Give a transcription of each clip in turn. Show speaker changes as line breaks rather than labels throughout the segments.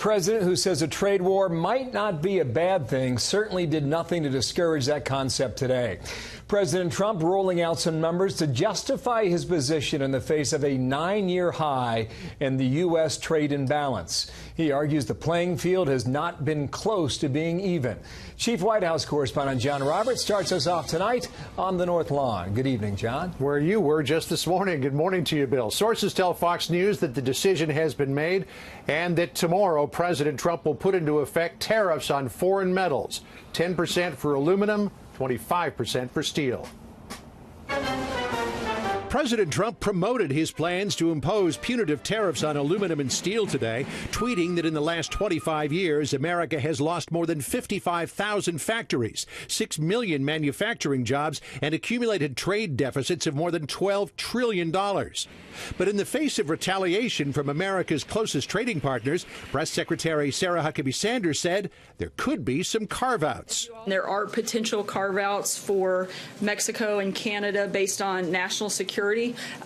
president who says a trade war might not be a bad thing certainly did nothing to discourage that concept today. President Trump rolling out some numbers to justify his position in the face of a 9-year high in the U.S. trade imbalance. He argues the playing field has not been close to being even. Chief White House correspondent John Roberts starts us off tonight on the North Lawn. Good evening, John.
Where you were just this morning. Good morning to you, Bill. Sources tell Fox News that the decision has been made and that tomorrow President Trump will put into effect tariffs on foreign metals, 10% for aluminum, 25% for steel.
President Trump promoted his plans to impose punitive tariffs on aluminum and steel today, tweeting that in the last 25 years, America has lost more than 55,000 factories, 6 million manufacturing jobs, and accumulated trade deficits of more than $12 trillion. But in the face of retaliation from America's closest trading partners, Press Secretary Sarah Huckabee Sanders said there could be some carve-outs.
There are potential carve-outs for Mexico and Canada based on national security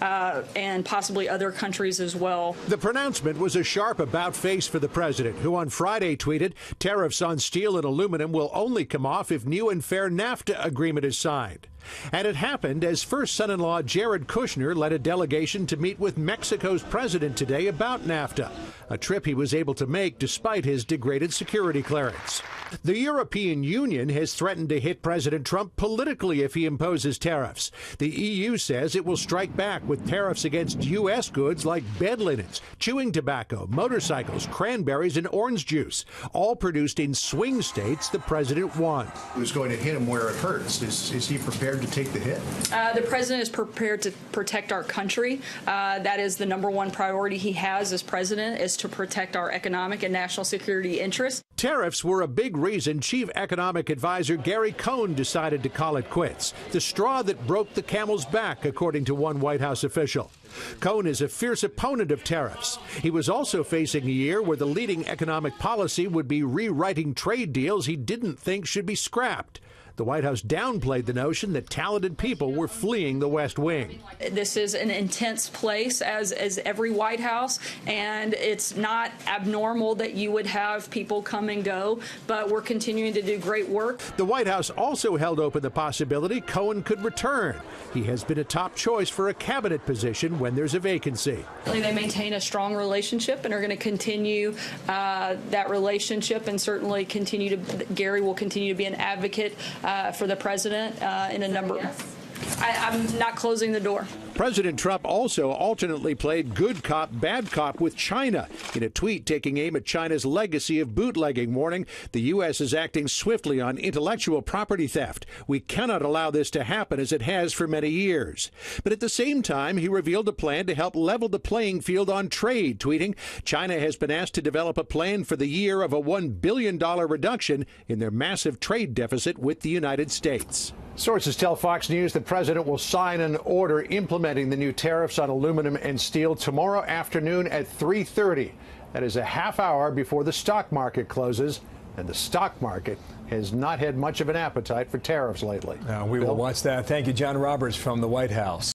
and possibly other countries as well.
The pronouncement was a sharp about-face for the president, who on Friday tweeted, tariffs on steel and aluminum will only come off if new and fair NAFTA agreement is signed. And it happened as first son-in-law Jared Kushner led a delegation to meet with Mexico's president today about NAFTA, a trip he was able to make despite his degraded security clearance. The European Union has threatened to hit President Trump politically if he imposes tariffs. The EU says it will strike back with tariffs against U.S. goods like bed linens, chewing tobacco, motorcycles, cranberries, and orange juice, all produced in swing states the president won.
Who's going to hit him where it hurts? Is he prepared to take the hit?
The president is prepared to protect our country. That is the #1 priority he has as president, is to protect our economic and national security interests.
Tariffs were a big reason Chief Economic Advisor Gary Cohn decided to call it quits, the straw that broke the camel's back, according to one White House official. Cohn is a fierce opponent of tariffs. He was also facing a year where the leading economic policy would be rewriting trade deals he didn't think should be scrapped. The White House downplayed the notion that talented people were fleeing the West Wing.
This is an intense place, as every White House, and it's not abnormal that you would have people come and go, but we're continuing to do great work.
The White House also held open the possibility Cohen could return. He has been a top choice for a cabinet position when there's a vacancy.
They maintain a strong relationship and are going to continue that relationship, and certainly Gary will continue to be an advocate for the president in a number. Yes. I'm not closing the door.
President Trump also alternately played good cop, bad cop with China. In a tweet taking aim at China's legacy of bootlegging, warning the U.S. is acting swiftly on intellectual property theft. We cannot allow this to happen as it has for many years. But at the same time, he revealed a plan to help level the playing field on trade, tweeting, China has been asked to develop a plan for the year of a $1 billion reduction in their massive trade deficit with the United States.
Sources tell Fox News the president will sign an order implementing the new tariffs on aluminum and steel tomorrow afternoon at 3:30. That is a half hour before the stock market closes, and the stock market has not had much of an appetite for tariffs lately.
We will watch that. Thank you, John Roberts from the White House.